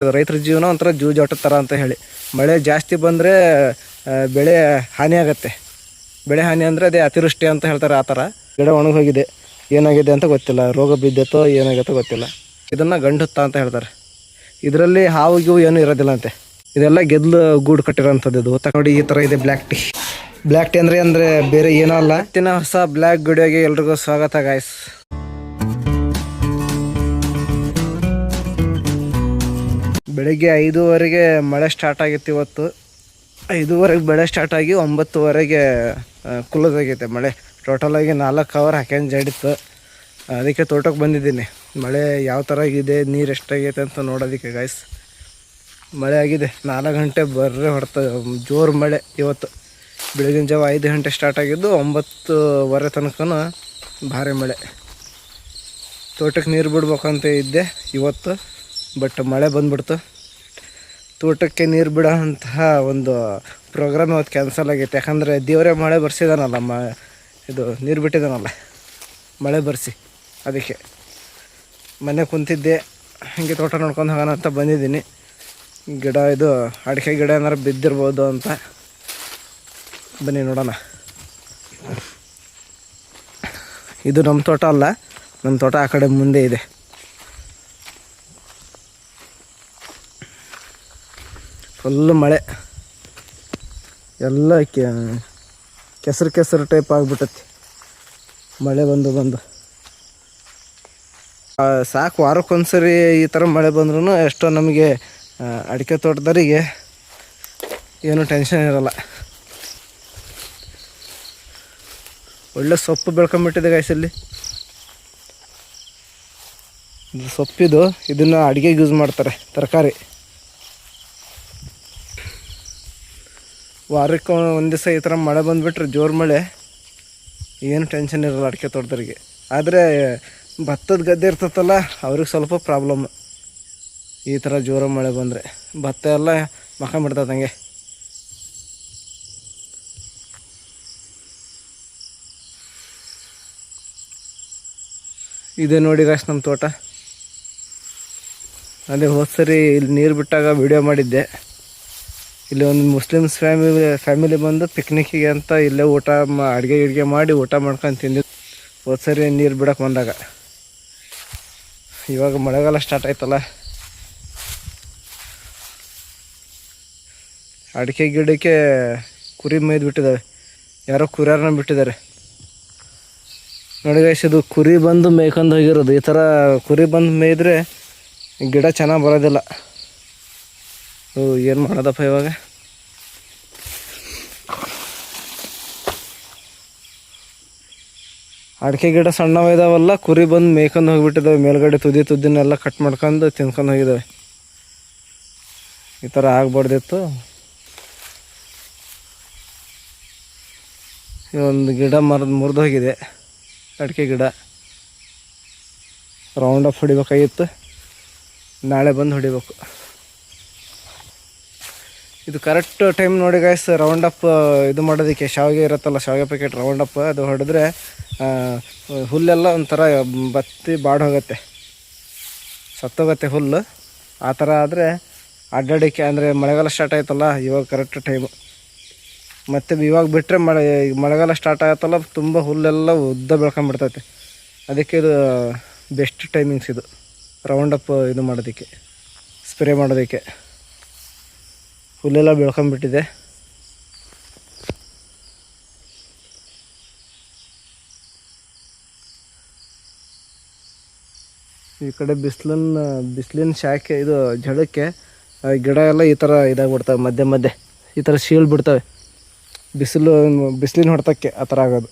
ರೈತರ ಜೀವನ ಒಂಥರ ಜೂಜಾಟ ಥರ ಅಂತ ಹೇಳಿ. ಮಳೆ ಜಾಸ್ತಿ ಬಂದರೆ ಬೆಳೆ ಹಾನಿ ಆಗುತ್ತೆ. ಬೆಳೆ ಹಾನಿ ಅಂದರೆ ಅದೇ ಅತಿವೃಷ್ಟಿ ಅಂತ ಹೇಳ್ತಾರೆ. ಆ ಥರ ಗಿಡ ಒಣಗೋಗಿದೆ, ಏನಾಗಿದೆ ಅಂತ ಗೊತ್ತಿಲ್ಲ, ರೋಗ ಬಿದ್ದತ್ತೋ ಏನಾಗುತ್ತೋ ಗೊತ್ತಿಲ್ಲ. ಇದನ್ನು ಗಂಡುತ್ತ ಅಂತ ಹೇಳ್ತಾರೆ. ಇದರಲ್ಲಿ ಹಾವು ಗೀವು ಏನೂ ಇರೋದಿಲ್ಲ ಅಂತೆ. ಇದೆಲ್ಲ ಗೆದ್ಲು ಗೂಡು ಕಟ್ಟಿರೋಂಥದ್ದು. ಇದು ನೋಡಿ ಈ ಥರ ಇದೆ ಬ್ಲ್ಯಾಕ್ ಟೀ. ಬ್ಲ್ಯಾಕ್ ಟೀ ಅಂದರೆ ಬೇರೆ ಏನೂ ಅಲ್ಲ. ಇವತ್ತಿನ ಹೊಸ ಬ್ಲ್ಯಾಕ್ ವಿಡಿಯೋಗೆ ಎಲ್ರಿಗೂ ಸ್ವಾಗತ ಗಾಯ್ಸ್. ಬೆಳಿಗ್ಗೆ 5:15ಗೆ ಮಳೆ ಸ್ಟಾರ್ಟ್ ಆಗಿತ್ತು. ಇವತ್ತು 5:15ಗೆ ಬೆಳೆ ಸ್ಟಾರ್ಟ್ ಆಗಿ 9:00ವರೆಗೆ ಕುಲ್ಲೋದಾಗೈತೆ ಮಳೆ. ಟೋಟಲಾಗಿ 4 ಅವರ್ ಹಾಕ್ಯಂಡು ಜಡಿತ್ತು. ಅದಕ್ಕೆ ತೋಟಕ್ಕೆ ಬಂದಿದ್ದೀನಿ. ಮಳೆ ಯಾವ ಥರ ಆಗಿದೆ, ನೀರು ಎಷ್ಟಾಗೈತೆ ಅಂತ ನೋಡೋದಕ್ಕೆ ಗಾಯ್ಸ್. ಮಳೆ ಆಗಿದೆ 4 ಗಂಟೆ ಬರ್ರೆ ಹೊಡ್ತಾ ಜೋರು ಮಳೆ. ಇವತ್ತು ಬೆಳಗಿನ ಜಾವ 5 ಗಂಟೆ ಸ್ಟಾರ್ಟ್ ಆಗಿದ್ದು 9:15 ತನಕ ಭಾರಿ ಮಳೆ. ತೋಟಕ್ಕೆ ನೀರು ಬಿಡ್ಬೇಕಂತ ಇದ್ದೆ ಇವತ್ತು, ಬಟ್ ಮಳೆ ಬಂದ್ಬಿಡ್ತು. ತೋಟಕ್ಕೆ ನೀರು ಬಿಡೋ ಅಂತಹ ಒಂದು ಪ್ರೋಗ್ರಾಮ್ ಇವತ್ತು ಕ್ಯಾನ್ಸಲ್ ಆಗೈತೆ. ಯಾಕಂದರೆ ದೇವರೇ ಮಳೆ ಬರ್ಸಿದಾನಲ್ಲ, ಇದು ನೀರು ಬಿಟ್ಟಿದ್ದಾನಲ್ಲ ಮಳೆ ಬರ್ಸಿ. ಅದಕ್ಕೆ ಮನೆ ಕುಂತಿದ್ದೆ, ಹಾಗೆ ತೋಟ ನೋಡ್ಕೊಂಡು ಹೋಗೋಣ ಅಂತ ಬಂದಿದ್ದೀನಿ. ಗಿಡ ಇದು ಅಡಿಕೆ ಗಿಡ ಏನಾರು ಬಿದ್ದಿರ್ಬೋದು ಅಂತ ಬನ್ನಿ ನೋಡೋಣ. ಇದು ನಮ್ಮ ತೋಟ ಅಲ್ಲ, ನಮ್ಮ ತೋಟ ಆ ಕಡೆ ಮುಂದೆ ಇದೆ. ಫುಲ್ಲು ಮಳೆ, ಎಲ್ಲ ಕೆಸರು ಟೈಪ್ ಆಗಿಬಿಟ್ಟೈತಿ ಮಳೆ ಬಂದು. ಸಾಕು, ವಾರಕ್ಕೊಂದ್ಸರಿ ಈ ಥರ ಮಳೆ ಬಂದ್ರೂ ಎಷ್ಟೋ ನಮಗೆ ಅಡಿಕೆ ತೋಟದವರಿಗೆ ಏನೂ ಟೆನ್ಷನ್ ಇರೋಲ್ಲ. ಒಳ್ಳೆ ಸೊಪ್ಪು ಬೆಳ್ಕೊಂಬಿಟ್ಟಿದೆ ಗಾಯ್ಸ್. ಇಲ್ಲಿ ಇದು ಸೊಪ್ಪಿದು, ಇದನ್ನು ಅಡುಗೆಗೆ ಯೂಸ್ ಮಾಡ್ತಾರೆ, ತರಕಾರಿ. ವಾರಕ್ಕೆ ಒಂದು ದಿವಸ ಈ ಥರ ಮಳೆ ಬಂದುಬಿಟ್ರೆ, ಜೋರು ಮಳೆ, ಏನು ಟೆನ್ಷನ್ ಇರೋಲ್ಲ ಅಡಿಕೆ ತೋಟದವ್ರಿಗೆ. ಆದರೆ ಭತ್ತದ ಗದ್ದೆ ಇರ್ತೈತಲ್ಲ, ಅವ್ರಿಗೆ ಸ್ವಲ್ಪ ಪ್ರಾಬ್ಲಮ್. ಈ ಥರ ಜೋರು ಮಳೆ ಬಂದರೆ ಭತ್ತ ಎಲ್ಲ ಮಕ್ಕೊಂಬಿಡ್ತದೆ ಹಂಗೆ. ಇದೆ ನೋಡಿ ಗಾಯ್ಸ್ ನಮ್ಮ ತೋಟ. ಅದೇ ಹೋದ ಸರಿ ಇಲ್ಲಿ ನೀರು ಬಿಟ್ಟಾಗ ವಿಡಿಯೋ ಮಾಡಿದ್ದೆ. ಇಲ್ಲಿ ಒಂದು ಮುಸ್ಲಿಮ್ಸ್ ಫ್ಯಾಮಿಲಿ ಬಂದು ಪಿಕ್ನಿಕ್ಕಿಗೆ ಅಂತ ಇಲ್ಲೇ ಅಡುಗೆ ಮಾಡಿ ಊಟ ಮಾಡ್ಕೊಂಡು ತಿಂದಿದ್ದು ಹೋದ ಸರಿ ನೀರು ಬಿಡೋಕೆ ಬಂದಾಗ. ಇವಾಗ ಮಳೆಗಾಲ ಸ್ಟಾರ್ಟ್ ಆಯ್ತಲ್ಲ, ಅಡಿಕೆ ಗಿಡಕ್ಕೆ ಕುರಿ ಮೇಯ್ದು ಬಿಟ್ಟಿದ್ದಾವೆ. ಯಾರೋ ಕುರಿಯಾರನ್ನ ಬಿಟ್ಟಿದ್ದಾರೆ ನೋಡಿ ಗೈಸ್. ಇದು ಕುರಿ ಬಂದು ಮೇಯ್ಕೊಂಡು ಹೋಗಿರೋದು. ಈ ಥರ ಕುರಿ ಬಂದು ಮೇಯ್ದ್ರೆ ಗಿಡ ಚೆನ್ನಾಗಿ ಬರೋದಿಲ್ಲ. ಏನು ಮಾಡೋದಪ್ಪ ಇವಾಗ. ಅಡಿಕೆ ಗಿಡ ಸಣ್ಣವಿದಾವಲ್ಲ, ಕುರಿ ಬಂದು ಮೇಯ್ಕೊಂಡು ಹೋಗಿಬಿಟ್ಟಿದ್ದಾವೆ. ಮೇಲ್ಗಡೆ ತುದಿನೆಲ್ಲ ಕಟ್ ಮಾಡ್ಕೊಂಡು ತಿನ್ಕೊಂಡು ಹೋಗಿದ್ದಾವೆ. ಈ ಥರ ಆಗ್ಬಾರ್ದಿತ್ತು. ಒಂದು ಗಿಡ ಮುರಿದು ಹೋಗಿದೆ, ಅಡಿಕೆ ಗಿಡ. ರೌಂಡ್ ಅಪ್ ಹೊಡಿಬೇಕಾಗಿತ್ತು, ನಾಳೆ ಬಂದು ಹೊಡಿಬೇಕು. ಇದು ಕರೆಕ್ಟ್ ಟೈಮ್ ನೋಡಿ ಗಾಯ್ಸ್. ರೌಂಡ್ ಅಪ್ ಇದು ಮಾಡೋದಕ್ಕೆ ಶಾವಿಗೆ ಇರುತ್ತಲ್ಲ, ಶಾವಿಗೆ ಪ್ಯಾಕೆಟ್ ರೌಂಡ್ ಅಪ್ ಅದು ಹೊಡೆದ್ರೆ ಹುಲ್ಲೆಲ್ಲ ಒಂಥರ ಬತ್ತಿ ಬಾಡೋಗುತ್ತೆ, ಸತ್ತೋಗುತ್ತೆ ಹುಲ್ಲು. ಆ ಥರ ಆದರೆ ಅಡ್ಡಾಡಿಕೆ, ಅಂದರೆ ಮಳೆಗಾಲ ಸ್ಟಾರ್ಟ್ ಆಯ್ತಲ್ಲ ಇವಾಗ ಕರೆಕ್ಟ್ ಟೈಮು. ಮತ್ತು ಇವಾಗ ಬಿಟ್ಟರೆ ಮಳೆಗಾಲ ಸ್ಟಾರ್ಟ್ ಆಗುತ್ತಲ್ಲ, ತುಂಬ ಹುಲ್ಲೆಲ್ಲ ಉದ್ದ ಬೆಳ್ಕೊಂಬಿಡ್ತೈತೆ. ಅದಕ್ಕೆ ಇದು ಬೆಸ್ಟ್ ಟೈಮಿಂಗ್ಸ್ ಇದು ರೌಂಡ್ ಅಪ್ ಇದು ಮಾಡೋದಕ್ಕೆ, ಸ್ಪ್ರೇ ಮಾಡೋದಕ್ಕೆ. ಹುಲ್ಲೆಲ್ಲ ಬೆಳ್ಕೊಂಬಿಟ್ಟಿದೆ. ಈ ಕಡೆ ಬಿಸಿಲಿನ ಶಾಖೆ, ಇದು ಝಳಕ್ಕೆ ಗಿಡ ಎಲ್ಲ ಈ ಥರ ಇದಾಗ್ಬಿಡ್ತವೆ. ಮಧ್ಯೆ ಈ ಥರ ಶೀಳ್ ಬಿಡ್ತವೆ, ಬಿಸಿಲಿನ ಹೊಡೆತಕ್ಕೆ ಆ ಥರ ಆಗೋದು.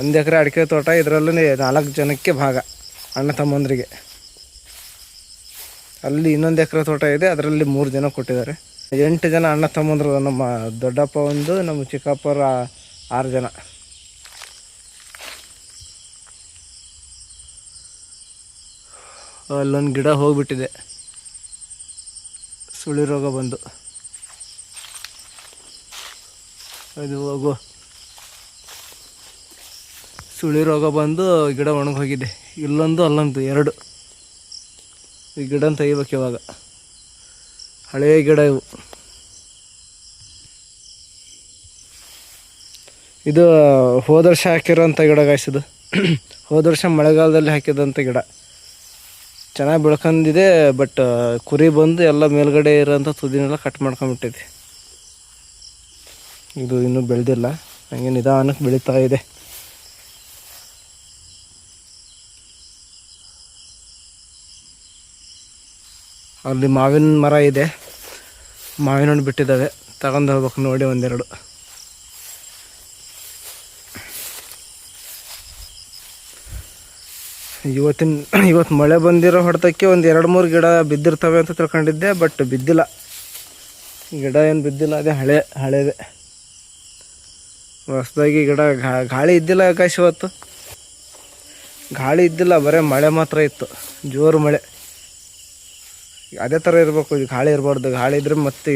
ಒಂದು ಎಕರೆ ಅಡಿಕೆ ತೋಟ, ಇದರಲ್ಲೂ 4 ಜನಕ್ಕೆ ಭಾಗ, ಅಣ್ಣ ತಮ್ಮಂದ್ರಿಗೆ. ಅಲ್ಲಿ ಇನ್ನೊಂದು ಎಕರೆ ತೋಟ ಇದೆ, ಅದರಲ್ಲಿ 3 ಜನ ಕೊಟ್ಟಿದ್ದಾರೆ. 8 ಜನ ಅಣ್ಣ ತಮ್ಮಂದರು. ನಮ್ಮ ದೊಡ್ಡಪ್ಪ ಒಂದು, ನಮ್ಮ ಚಿಕ್ಕಪ್ಪರ 6 ಜನ. ಅಲ್ಲೊಂದು ಗಿಡ ಹೋಗಿಬಿಟ್ಟಿದೆ, ಸುಳಿ ರೋಗ ಬಂದು. ಅದು ಹೋಗು ಸುಳಿ ರೋಗ ಬಂದು ಗಿಡ ಒಣಗೋಗಿದೆ. ಇಲ್ಲೊಂದು ಅಲ್ಲೊಂದು ಎರಡು. ಈ ಗಿಡ ತೆಗಿಬೇಕು ಇವಾಗ. ಹಳೆಯ ಗಿಡ ಇವು. ಇದು ಹೋದ ವರ್ಷ ಹಾಕಿರೋಂಥ ಗಿಡ ಗಾಯ್ಸಿದು. ಹೋದ ವರ್ಷ ಮಳೆಗಾಲದಲ್ಲಿ ಹಾಕಿದಂಥ ಗಿಡ ಚೆನ್ನಾಗಿ ಬೆಳ್ಕೊಂಡಿದೆ. ಬಟ್ ಕುರಿ ಬಂದು ಎಲ್ಲ ಮೇಲ್ಗಡೆ ಇರೋಂಥ ತುದಿನೆಲ್ಲ ಕಟ್ ಮಾಡ್ಕೊಂಬಿಟ್ಟಿದೆ. ಇದು ಇನ್ನೂ ಬೆಳೆದಿಲ್ಲ, ಹಂಗೆ ನಿಧಾನಕ್ಕೆ ಬೆಳೀತಾ ಇದೆ. ಅಲ್ಲಿ ಮಾವಿನ ಮರ ಇದೆ, ಮಾವಿನ ಹಣ್ಣು ಬಿಟ್ಟಿದ್ದಾವೆ, ತಗೊಂಡು ಹೋಗ್ಬೇಕು ನೋಡಿ ಒಂದೆರಡು. ಇವತ್ತು ಮಳೆ ಬಂದಿರೋ ಹೊಡೆತಕ್ಕೆ ಒಂದು 2-3 ಗಿಡ ಬಿದ್ದಿರ್ತವೆ ಅಂತ ತಿಳ್ಕೊಂಡಿದ್ದೆ. ಬಟ್ ಬಿದ್ದಿಲ್ಲ, ಗಿಡ ಏನು ಬಿದ್ದಿಲ್ಲ. ಅದೇ ಹಳೇದೆ ಹೊಸದಾಗಿ ಗಿಡ. ಗಾಳಿ ಇದ್ದಿಲ್ಲ ಆಕಾಶ, ಇವತ್ತು ಗಾಳಿ ಇದ್ದಿಲ್ಲ, ಬರೀ ಮಳೆ ಮಾತ್ರ ಇತ್ತು, ಜೋರು ಮಳೆ. ಅದೇ ಥರ ಇರಬೇಕು, ಗಾಳಿ ಇರಬಾರ್ದು. ಗಾಳಿ ಇದ್ರೆ ಮತ್ತೆ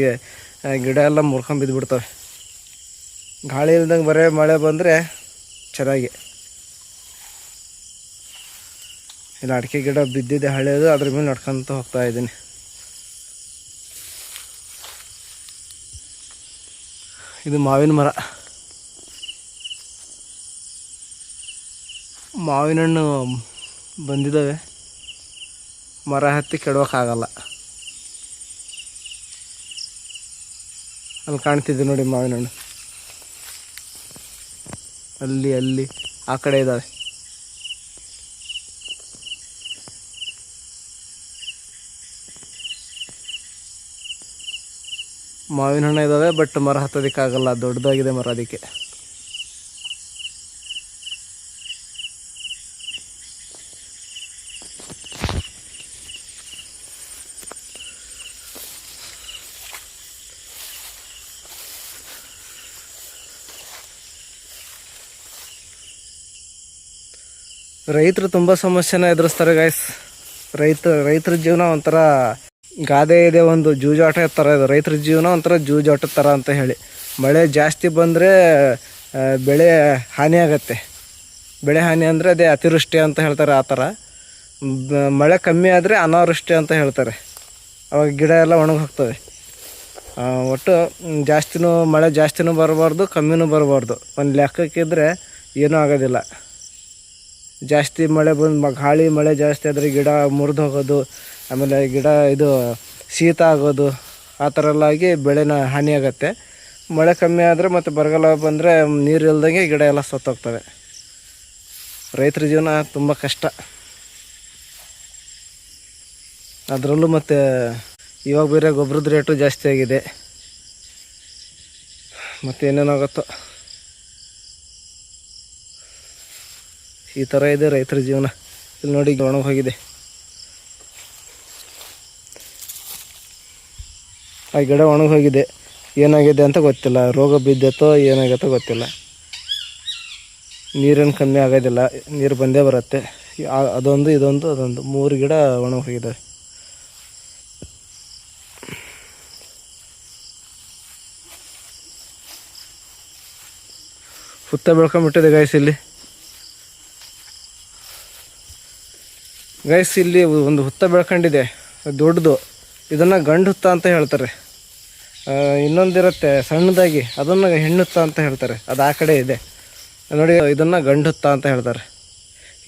ಗಿಡ ಎಲ್ಲ ಮುರ್ಕೊಂಡು ಬಿದ್ದುಬಿಡ್ತವೆ. ಗಾಳಿ ಇಲ್ದಂಗೆ ಬರೀ ಮಳೆ ಬಂದರೆ ಚೆನ್ನಾಗಿ. ಇಲ್ಲಿ ಅಡಿಕೆ ಗಿಡ ಬಿದ್ದಿದೆ ಹಳೆಯದು, ಅದ್ರ ಮೇಲೆ ನಡ್ಕೊತ ಹೋಗ್ತಾ ಇದ್ದೀನಿ. ಇದು ಮಾವಿನ ಮರ. ಮಾವಿನ ಹಣ್ಣು ಬಂದಿದ್ದಾವೆ, ಮರ ಹತ್ತಿ ಕೆಡೋಕ್ಕಾಗಲ್ಲ. ಅಲ್ಲಿ ಕಾಣ್ತಿದ್ದೆ ನೋಡಿ ಮಾವಿನ ಹಣ್ಣು, ಅಲ್ಲಿ ಆ ಕಡೆ ಇದ್ದಾವೆ. ಮಾವಿನ ಹಣ್ಣು ಇದ್ದಾವೆ, ಬಟ್ ಮರ ಹತ್ತೋದಕ್ಕಾಗಲ್ಲ, ದೊಡ್ಡದಾಗಿದೆ ಮರ. ಅದಕ್ಕೆ ರೈತರು ತುಂಬ ಸಮಸ್ಯೆನ ಎದುರಿಸ್ತಾರೆ ಗಾಯ್ಸ್. ರೈತರ ಜೀವನ ಒಂಥರ ಗಾದೆ ಇದೆ, ಒಂದು ಜೂಜಾಟ ಥರ ಇದೆ. ರೈತರ ಜೀವನ ಒಂಥರ ಜೂಜಾಟದ ಥರ ಅಂತ ಹೇಳಿ. ಮಳೆ ಜಾಸ್ತಿ ಬಂದರೆ ಬೆಳೆ ಹಾನಿ ಆಗತ್ತೆ. ಬೆಳೆ ಹಾನಿ ಅಂದರೆ ಅದೇ ಅತಿವೃಷ್ಟಿ ಅಂತ ಹೇಳ್ತಾರೆ. ಆ ಥರ ಮಳೆ ಕಮ್ಮಿ ಆದರೆ ಅನಾವೃಷ್ಟಿ ಅಂತ ಹೇಳ್ತಾರೆ. ಅವಾಗ ಗಿಡ ಎಲ್ಲ ಒಣಗಿ ಹೋಗ್ತವೆ. ಒಟ್ಟು ಮಳೆ ಜಾಸ್ತಿನೂ ಬರಬಾರ್ದು, ಕಮ್ಮಿನೂ ಬರಬಾರ್ದು. ಒಂದು ಲೆಕ್ಕಕ್ಕಿದ್ರೆ ಏನೂ ಆಗೋದಿಲ್ಲ. ಜಾಸ್ತಿ ಮಳೆ ಬಂದು ಗಾಳಿ ಮಳೆ ಜಾಸ್ತಿ ಆದರೆ ಗಿಡ ಮುರಿದು ಹೋಗೋದು, ಆಮೇಲೆ ಗಿಡ ಶೀತ ಆಗೋದು, ಆ ಥರ ಎಲ್ಲ ಆಗಿ ಬೆಳೆನ ಹಾನಿ ಆಗುತ್ತೆ. ಮಳೆ ಕಮ್ಮಿ ಆದರೆ ಮತ್ತು ಬರಗಾಲ ಬಂದರೆ ನೀರು ಇಲ್ದಂಗೆ ಗಿಡ ಎಲ್ಲ ಸತ್ತೋಗ್ತವೆ. ರೈತರ ಜೀವನ ತುಂಬ ಕಷ್ಟ. ಅದರಲ್ಲೂ ಮತ್ತು ಇವಾಗ ಬೇರೆ ಗೊಬ್ಬರದ ರೇಟು ಜಾಸ್ತಿ ಆಗಿದೆ. ಮತ್ತು ಏನೇನಾಗುತ್ತೋ ಈ ಥರ ಇದೆ ರೈತರ ಜೀವನ. ಇಲ್ಲಿ ನೋಡಿ ಒಣಗಿ ಹೋಗಿದೆ. ಆ ಗಿಡ ಒಣಗಿ ಹೋಗಿದೆ. ಏನಾಗಿದೆ ಅಂತ ಗೊತ್ತಿಲ್ಲ, ರೋಗ ಬಿದ್ದತ್ತೋ ಏನಾಗತ್ತೋ ಗೊತ್ತಿಲ್ಲ. ನೀರೇನು ಕಮ್ಮಿ ಆಗೋದಿಲ್ಲ, ನೀರು ಬಂದೇ ಬರುತ್ತೆ. ಅದೊಂದು 3 ಗಿಡ ಒಣಗಿ ಹೋಗಿದ್ದಾವೆ. ಹುತ್ತ ಬೆಳ್ಕೊಂಬಿಟ್ಟಿದೆ ಗೈಸ್ ಇಲ್ಲಿ. ಇಲ್ಲಿ ಒಂದು ಹುತ್ತ ಬೆಳ್ಕೊಂಡಿದೆ ದೊಡ್ಡದು. ಇದನ್ನು ಗಂಡು ಹುತ್ತ ಅಂತ ಹೇಳ್ತಾರೆ. ಇನ್ನೊಂದಿರುತ್ತೆ ಸಣ್ಣದಾಗಿ, ಅದನ್ನು ಹೆಣ್ಣು ಹುತ್ತ ಅಂತ ಹೇಳ್ತಾರೆ. ಅದು ಆ ಕಡೆ ಇದೆ ನೋಡಿ, ಇದನ್ನು ಗಂಡು ಹುತ್ತ ಅಂತ ಹೇಳ್ತಾರೆ.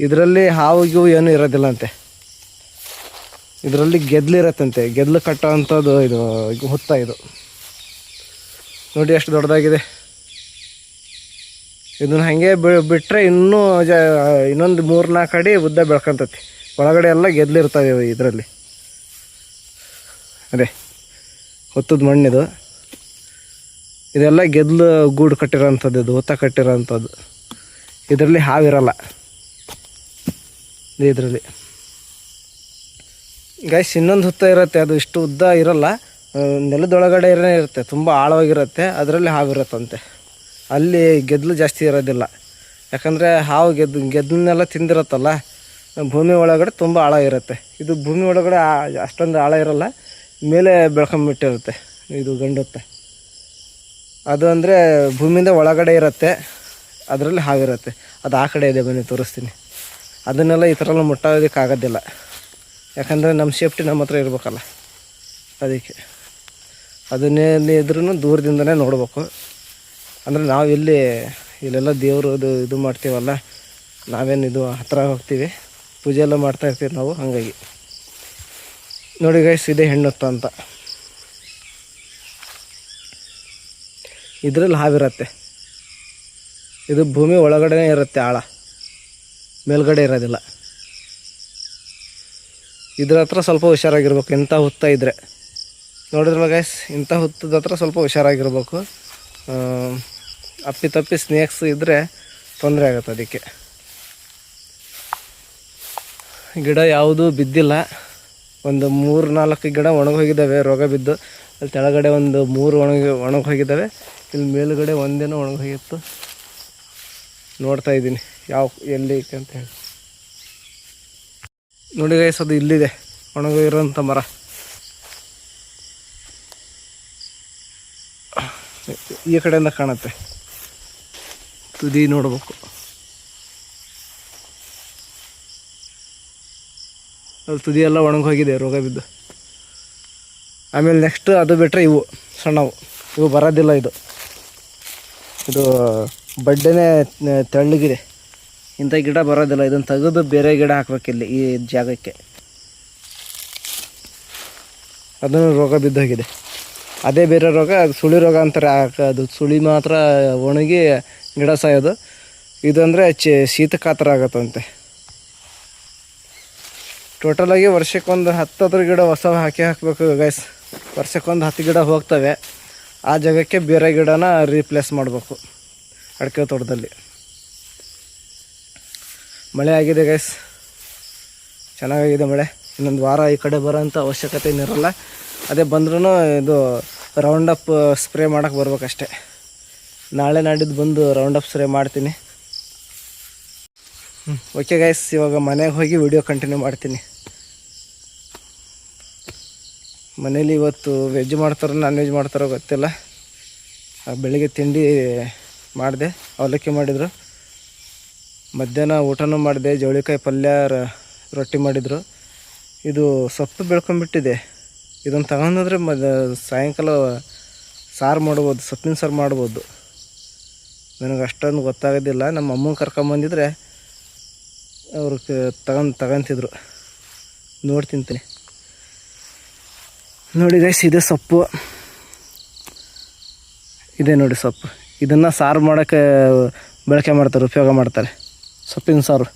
ಇದರಲ್ಲಿ ಹಾವು ಏನೂ ಇರೋದಿಲ್ಲಂತೆ. ಇದರಲ್ಲಿ ಗೆದ್ಲಿರತ್ತಂತೆ, ಗೆದ್ಲು ಕಟ್ಟೋ ಅಂಥದ್ದು ಇದು ಹುತ್ತ. ಇದು ನೋಡಿ ಎಷ್ಟು ದೊಡ್ಡದಾಗಿದೆ. ಇದನ್ನು ಹಾಗೆ ಬಿಟ್ಟರೆ ಇನ್ನೊಂದು 3-4 ಅಡಿ ಉದ್ದ ಬೆಳ್ಕೊಂತತಿ. ಒಳಗಡೆ ಎಲ್ಲ ಗೆದ್ಲಿರ್ತವೆ ಇದರಲ್ಲಿ. ಅದೇ ಹೊತ್ತದ ಮಣ್ಣಿದು. ಇದೆಲ್ಲ ಗೆದ್ಲು ಗೂಡು ಕಟ್ಟಿರೋಂಥದ್ದು, ಇದು ಹುತ್ತ ಕಟ್ಟಿರೋಂಥದ್ದು. ಇದರಲ್ಲಿ ಹಾವಿರಲ್ಲ ಇದರಲ್ಲಿ. ಗೈಸ್ ಇನ್ನೊಂದು ಹುತ್ತ ಇರುತ್ತೆ, ಅದು ಇಷ್ಟು ಉದ್ದ ಇರಲ್ಲ, ನೆಲದೊಳಗಡೆ ಇರುತ್ತೆ, ತುಂಬ ಆಳವಾಗಿರುತ್ತೆ. ಅದರಲ್ಲಿ ಹಾವಿರುತ್ತಂತೆ. ಅಲ್ಲಿ ಗೆದ್ಲು ಜಾಸ್ತಿ ಇರೋದಿಲ್ಲ, ಯಾಕಂದರೆ ಹಾವು ಗೆದ್ದನ್ನೆಲ್ಲ ತಿಂದಿರುತ್ತಲ್ಲ. ಭೂಮಿ ಒಳಗಡೆ ತುಂಬ ಆಳ ಇರುತ್ತೆ. ಇದು ಭೂಮಿ ಒಳಗಡೆ ಅಷ್ಟೊಂದು ಆಳ ಇರಲ್ಲ, ಮೇಲೆ ಬೆಳ್ಕೊಂಬಿಟ್ಟಿರುತ್ತೆ ಇದು ಗಂಡು ಹುತ್ತ. ಅದು ಅಂದರೆ ಭೂಮಿಯಿಂದ ಒಳಗಡೆ ಇರುತ್ತೆ, ಅದರಲ್ಲಿ ಹಾವಿರುತ್ತೆ. ಅದು ಆ ಕಡೆ ಇದೆ, ಬನ್ನಿ ತೋರಿಸ್ತೀನಿ. ಅದನ್ನೆಲ್ಲ ಈ ಥರ ಎಲ್ಲ ಮುಟ್ಟೋದಕ್ಕಾಗೋದಿಲ್ಲ, ಯಾಕಂದರೆ ನಮ್ಮ ಸೇಫ್ಟಿ ನಮ್ಮ ಹತ್ರ ಇರಬೇಕಲ್ಲ, ಅದಕ್ಕೆ. ಅದನ್ನೇ ಇದ್ರೂ ದೂರದಿಂದನೇ ನೋಡ್ಬೇಕು. ಅಂದರೆ ನಾವು ಇಲ್ಲೆಲ್ಲ ದೇವರು ಇದು ಮಾಡ್ತೀವಲ್ಲ, ನಾವೇನು ಇದು ಹತ್ರ ಹೋಗ್ತೀವಿ, ಪೂಜೆ ಎಲ್ಲ ಮಾಡ್ತಾಯಿರ್ತೀವಿ ನಾವು, ಹಾಗಾಗಿ. ನೋಡಿ ಗೈಸ್, ಇದೇ ಹೆಣ್ಣುತ್ತ ಅಂತ. ಇದರಲ್ಲಿ ಹಾವಿರುತ್ತೆ. ಇದು ಭೂಮಿ ಒಳಗಡೆ ಇರುತ್ತೆ, ಆಳ ಮೇಲ್ಗಡೆ ಇರೋದಿಲ್ಲ. ಇದ್ರ ಹತ್ರ ಸ್ವಲ್ಪ ಹುಷಾರಾಗಿರ್ಬೇಕು, ಇಂಥ ಹುತ್ತ ಇದ್ದರೆ. ನೋಡಿದ್ರಲ್ಲ ಗೈಸ್, ಇಂಥ ಹುತ್ತದ ಹತ್ರ ಸ್ವಲ್ಪ ಹುಷಾರಾಗಿರ್ಬೇಕು. ಅಪ್ಪಿತಪ್ಪಿ ಸ್ನೇಕ್ಸ್ ಇದ್ದರೆ ತೊಂದರೆ ಆಗುತ್ತೆ ಅದಕ್ಕೆ. ಗಿಡ ಯಾವುದೂ ಬಿದ್ದಿಲ್ಲ, ಒಂದು 3-4 ಗಿಡ ಒಣಗೋಗಿದ್ದಾವೆ ರೋಗ ಬಿದ್ದು. ಅಲ್ಲಿ ಕೆಳಗಡೆ ಒಂದು 3 ಒಣಗೋಗಿದ್ದಾವೆ. ಇಲ್ಲಿ ಮೇಲುಗಡೆ ಒಂದೇನೋ ಒಣಗೋಗಿತ್ತು, ನೋಡ್ತಾ ಇದ್ದೀನಿ ಎಲ್ಲಿ ಅಂತ ಹೇಳಿ. ನೋಡಿ ಗೈಸ್, ಅದು ಇಲ್ಲಿದೆ ಒಣಗೋಗಿರೋಂಥ ಮರ. ಈ ಕಡೆಯಿಂದ ಕಾಣುತ್ತೆ, ತುದಿ ನೋಡ್ಬೇಕು. ಅಲ್ಲಿ ತುದಿ ಎಲ್ಲ ಒಣಗೋಗಿದೆ ರೋಗ ಬಿದ್ದು. ಆಮೇಲೆ ನೆಕ್ಸ್ಟ್ ಅದು ಬಿಟ್ಟರೆ ಇವು ಸಣ್ಣವು, ಇವು ಬರೋದಿಲ್ಲ. ಇದು ಬಡ್ಡೆನೇ ತೆಳ್ಳಗಿದೆ, ಇಂಥ ಗಿಡ ಬರೋದಿಲ್ಲ. ಇದನ್ನು ತೆಗೆದು ಬೇರೆ ಗಿಡ ಹಾಕ್ಬೇಕಿಲ್ಲಿ ಈ ಜಾಗಕ್ಕೆ. ಅದನ್ನು ರೋಗ ಬಿದ್ದೋಗಿದೆ. ಅದೇ ಬೇರೆ ರೋಗ, ಅದು ಸುಳಿ ರೋಗ ಅಂತಾರೆ. ಅದು ಸುಳಿ ಮಾತ್ರ ಒಣಗಿ ಗಿಡ ಸಾಯೋದು. ಇದು ಅಂದರೆ ಶೀತಕಾತರ ಆಗುತ್ತಂತೆ. ಟೋಟಲಾಗಿ ವರ್ಷಕ್ಕೊಂದು 10 ಗಿಡ ಹೊಸವು ಹಾಕಬೇಕು ಗೈಸ್. ವರ್ಷಕ್ಕೊಂದು 10 ಗಿಡ ಹೋಗ್ತವೆ. ಆ ಜಾಗಕ್ಕೆ ಬೇರೆ ಗಿಡನ ರೀಪ್ಲೇಸ್ ಮಾಡಬೇಕು ಅಡಿಕೆ ತೋಟದಲ್ಲಿ. ಮಳೆ ಆಗಿದೆ ಗೈಸ್, ಚೆನ್ನಾಗಿದೆ ಮಳೆ. ಇನ್ನೊಂದು ವಾರ ಈ ಕಡೆ ಬರೋಂಥ ಅವಶ್ಯಕತೆ ಏನಿರಲ್ಲ. ಅದೇ ಬಂದ್ರೂ ಇದು ರೌಂಡಪ್ ಸ್ಪ್ರೇ ಮಾಡೋಕ್ಕೆ ಬರ್ಬೇಕಷ್ಟೆ. ನಾಳೆ ನಾಡಿದ್ದು ಬಂದು ರೌಂಡಪ್ ಸ್ಪ್ರೇ ಮಾಡ್ತೀನಿ. ಓಕೆ ಗೈಸ್, ಇವಾಗ ಮನೆಗೆ ಹೋಗಿ ವಿಡಿಯೋ ಕಂಟಿನ್ಯೂ ಮಾಡ್ತೀನಿ. ಮನೇಲಿ ಇವತ್ತು ವೆಜ್ ಮಾಡ್ತಾರೋ ನಾನ್ ವೆಜ್ ಮಾಡ್ತಾರೋ ಗೊತ್ತಿಲ್ಲ. ಬೆಳಿಗ್ಗೆ ತಿಂಡಿ ಮಾಡಿದೆ, ಅವಲಕ್ಕಿ ಮಾಡಿದರು. ಮಧ್ಯಾಹ್ನ ಊಟನೂ ಮಾಡಿದೆ, ಜವಳಿಕಾಯಿ ಪಲ್ಯ, ರೊಟ್ಟಿ ಮಾಡಿದರು. ಇದು ಸೊಪ್ಪು ಬೆಳ್ಕೊಂಡ್ಬಿಟ್ಟಿದೆ. ಇದನ್ನು ತಗೊಂಡ್ರೆ ಸಾಯಂಕಾಲ ಸಾರು ಮಾಡ್ಬೋದು, ಸೊಪ್ಪಿನ ಸಾರು ಮಾಡ್ಬೋದು. ನನಗೆ ಅಷ್ಟೊಂದು ಗೊತ್ತಾಗೋದಿಲ್ಲ. ನಮ್ಮ ಅಮ್ಮನ ಕರ್ಕೊಂಬಂದಿದ್ರೆ ಅವರು ತಗೊಂತಿದ್ರು, ನೋಡಿ ತಿಂತೀನಿ. ನೋಡಿ ಗೈಸ್, ಇದೆ ಸೊಪ್ಪು, ಇದೆ ನೋಡಿ ಸೊಪ್ಪು. ಇದನ್ನು ಸಾರು ಮಾಡೋಕ್ಕೆ ಬಳಕೆ ಮಾಡ್ತಾರೆ, ಉಪಯೋಗ ಮಾಡ್ತಾರೆ, ಸೊಪ್ಪಿನ ಸಾರು.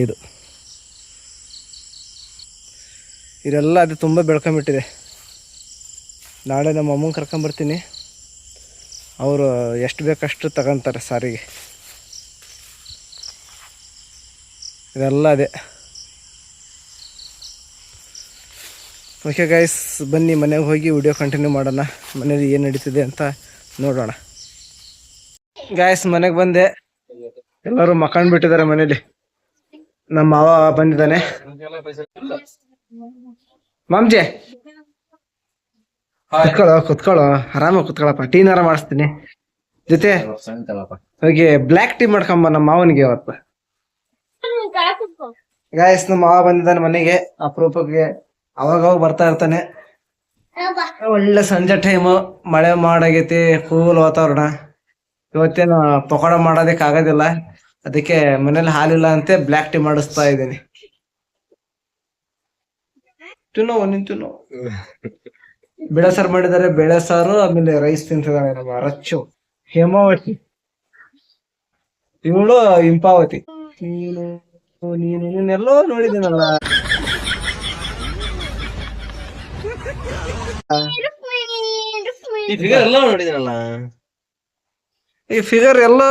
ಇದು ಇದೆಲ್ಲ ಅದು ತುಂಬ ಬೆಳ್ಕೊಂಬಿಟ್ಟಿದೆ. ನಾಳೆ ನಮ್ಮ ಅಮ್ಮನ ಕರ್ಕೊಂಬರ್ತೀನಿ, ಅವರು ಎಷ್ಟು ಬೇಕಷ್ಟು ತಗೊತಾರೆ ಸಾರಿಗೆ. ಇದೆಲ್ಲ ಅದೇ. ಓಕೆ ಗೈಸ್, ಬನ್ನಿ ಮನೆಗೆ ಹೋಗಿ ವಿಡಿಯೋ ಕಂಟಿನ್ಯೂ ಮಾಡೋಣ. ಮನೇಲಿ ಏನು ನಡೀತಿದೆ ಅಂತ ನೋಡೋಣ. ಗೈಸ್, ಮನೆಗೆ ಬಂದೆ. ಎಲ್ಲರೂ ಮಕ್ಕಂಡ್ಬಿಟ್ಟಿದ್ದಾರೆ ಮನೇಲಿ. ನಮ್ಮ ಮಾವ ಬಂದಿದ್ದಾನೆ. ಮಾಮ್ಜೆ ಕುತ್ಕೊಳ್ಳೋ, ಆರಾಮಾಗಿ ಕುತ್ಕೊಳ್ಳಪ್ಪ. ಟೀನಾರ ಮಾಡಿಸ್ತೀನಿ ಜೊತೆ. ಹೋಗಿ ಬ್ಲ್ಯಾಕ್ ಟೀ ಮಾಡ್ಕೊಂಬ ನಮ್ಮ ಮಾವನಿಗೆ ಇವತ್ತು. ಗಾಯಸ್, ನಮ್ಮ ಮಾವ ಬಂದಿದ್ದಾನೆ ಮನೆಗೆ. ಅಪರೂಪಕ್ಕೆ ಅವಾಗ ಬರ್ತಾ ಇರ್ತಾನೆ. ಒಳ್ಳೆ ಸಂಜೆ ಟೈಮು, ಮಳೆ ಮಾಡಾಗೈತಿ, ಕೂಲ್ ವಾತಾವರಣ. ಇವತ್ತೇನು ಪಕೋಡ ಮಾಡೋದಕ್ಕೆ ಆಗೋದಿಲ್ಲ, ಅದಕ್ಕೆ ಮನೇಲಿ ಹಾಲಿಲ್ಲ ಅಂತೆ ಬ್ಲ್ಯಾಕ್ ಟೀ ಮಾಡಿಸ್ತಾ ಇದ್ದೀನಿ. ತಿನ್ನೋ ಬೇಳೆ ಸಾರು ಮಾಡಿದ್ದಾರೆ, ಬೇಳೆ ಸಾರು. ಆಮೇಲೆ ರೈಸ್ ತಿಂತಿದ್ದಾನೆ ನಮ್ಮ ರಚ್ಚು. ಹೇಮಾವತಿ ಇವಳು ಇಂಪಾವತಿ. ನೀನೆಲ್ಲೋ ನೋಡಿದ್ದೀನಲ್ಲ. ಈ ಫಿಗರ್ ಎಲ್ಲ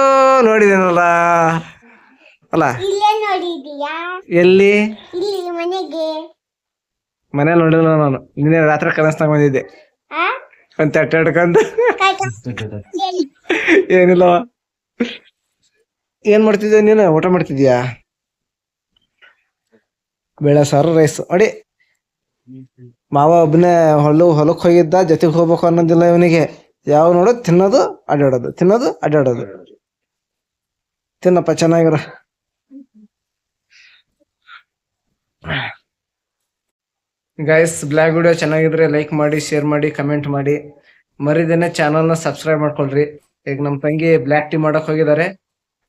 ನೋಡಿದ್ದೀನಲ್ಲ ಅಲ್ಲ. ಎಲ್ಲಿ? ಮನೇಲಿ ನೋಡಿಲ್ಲ ನಾನು. ನಿನ್ನೆ ರಾತ್ರಿ ಕನಸ್ನಾಗ ಬಂದಿದ್ದೆ ಅಂತ ಅಡ್ಕಂತ. ಏನಿಲ್ಲ. ಏನ್ ಮಾಡ್ತಿದ್ದೆ ನೀನು? ಊಟ ಮಾಡ್ತಿದ್ಯಾ? ಬೇಳೆ ಸಾರು ರೈಸ್. ಅಡಿ ಮಾವ ಒಬ್ಬನೇ ಹೊಲಕ್ಕೆ ಹೋಗಿದ್ದ, ಜೊತೆಗೆ ಹೋಗ್ಬೇಕು ಅನ್ನೋದಿಲ್ಲ ಇವನಿಗೆ. ಯಾವ ನೋಡೋದು ತಿನ್ನೋದು ಅಡ್ಡಾಡೋದು, ತಿನ್ನೋದು ಅಡ್ಡಾಡೋದು. ತಿನ್ನಪ್ಪ ಚೆನ್ನಾಗಿರ. ಗೈಸ್, ಬ್ಲಾಗ್ ವಿಡಿಯೋ ಚೆನ್ನಾಗಿದ್ರೆ ಲೈಕ್ ಮಾಡಿ, ಶೇರ್ ಮಾಡಿ, ಕಮೆಂಟ್ ಮಾಡಿ. ಮರಿದೇನೆ ಚಾನಲ್ನ ಸಬ್ಸ್ಕ್ರೈಬ್ ಮಾಡ್ಕೊಳ್ರಿ. ಈಗ ನಮ್ಮ ತಂಗಿ ಬ್ಲ್ಯಾಕ್ ಟೀ ಮಾಡಕ್ ಹೋಗಿದ್ದಾರೆ.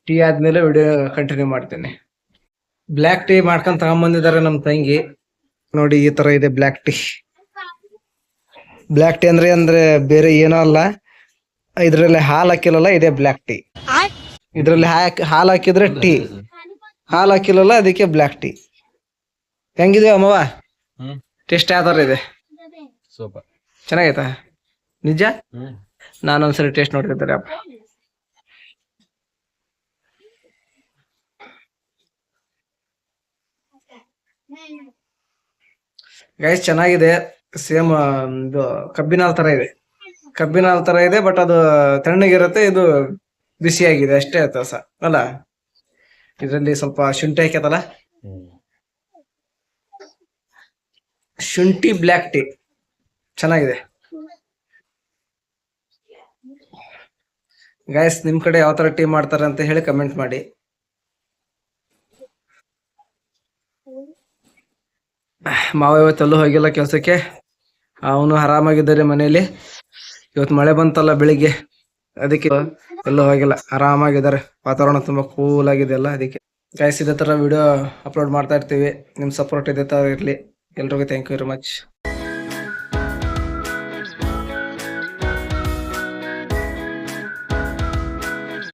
ಟೀ ಆದ್ಮೇಲೆ ವಿಡಿಯೋ ಕಂಟಿನ್ಯೂ ಮಾಡ್ತೀನಿ. ಬ್ಲ್ಯಾಕ್ ಟೀ ಮಾಡ್ಕೊಂಡ್ ತಗೊಂಬಂದಿದ್ದಾರೆ ನಮ್ಮ ತಂಗಿ. ನೋಡಿ, ಈ ತರ ಇದೆ ಬ್ಲ್ಯಾಕ್ ಟೀ. ಬ್ಲ್ಯಾಕ್ ಟೀ ಅಂದ್ರೆ ಬೇರೆ ಏನೋ ಅಲ್ಲ. ಇದ್ರಲ್ಲಿ ಹಾಲು ಹಾಕಿಲ್ಲಲ್ಲ, ಇದೇ ಬ್ಲ್ಯಾಕ್ ಟೀ. ಇದ್ರಲ್ಲಿ ಹಾಲು ಹಾಕಿದ್ರೆ ಟೀ, ಹಾಲು ಹಾಕಿಲ್ಲಲ್ಲ, ಅದಕ್ಕೆ ಬ್ಲ್ಯಾಕ್ ಟೀ. ಹೆಂಗಿದೆ ಅಮ್ಮವ? ಟೇಸ್ಟ್ ಯಾವ ಥರ ಇದೆ? ಸೂಪರ್, ಚೆನ್ನಾಗೈತಾ? ನಿಜ? ನಾನೊಂದ್ಸರಿ ಟೇಸ್ಟ್ ನೋಡ್ತಿದ್ದಾರೆ ಅಪ್ಪ. ಗೈಸ್, ಚೆನ್ನಾಗಿದೆ. ಸೇಮ್ ಇದು ಕಬ್ಬಿನ ಹಾಲು ತರ ಇದೆ. ಕಬ್ಬಿನ ಹಾಲು ತರ ಇದೆ, ಬಟ್ ಅದು ತಣ್ಣಗಿರುತ್ತೆ, ಇದು ಬಿಸಿಯಾಗಿದೆ ಅಷ್ಟೇ ವ್ಯತ್ಯಾಸ ಅಲ್ಲ. ಇದರಲ್ಲಿ ಸ್ವಲ್ಪ ಶುಂಠಿ ಹಾಕ್ಯತಲ್ಲ, ಶುಂಠಿ ಬ್ಲ್ಯಾಕ್ ಟೀ ಚೆನ್ನಾಗಿದೆ. ಗೈಸ್, ನಿಮ್ ಕಡೆ ಯಾವ ತರ ಟೀ ಮಾಡ್ತಾರೆ ಅಂತ ಹೇಳಿ ಕಮೆಂಟ್ ಮಾಡಿ. ಮಾವ ಇವತ್ತೆಲ್ಲೂ ಹೋಗಿಲ್ಲ ಕೆಲ್ಸಕ್ಕೆ, ಅವನು ಆರಾಮಾಗಿದ್ದಾರೆ ಮನೆಯಲ್ಲಿ. ಇವತ್ತು ಮಳೆ ಬಂತಲ್ಲ ಬೆಳಿಗ್ಗೆ, ಅದಕ್ಕೆ ಎಲ್ಲೂ ಹೋಗಿಲ್ಲ, ಆರಾಮಾಗಿದ್ದಾರೆ. ವಾತಾವರಣ ತುಂಬಾ ಕೂಲ್ ಆಗಿದೆ ಅಲ್ಲ, ಅದಕ್ಕೆ. ಗೈಸ್, ಇದೇ ತರ ವಿಡಿಯೋ ಅಪ್ಲೋಡ್ ಮಾಡ್ತಾ ಇರ್ತೀವಿ. ನಿಮ್ ಸಪೋರ್ಟ್ ಇದೇ ತರ ಇರ್ಲಿ. ಎಲ್ರಿಗೂ ಥ್ಯಾಂಕ್ ಯು ವೆರಿ ಮಚ್.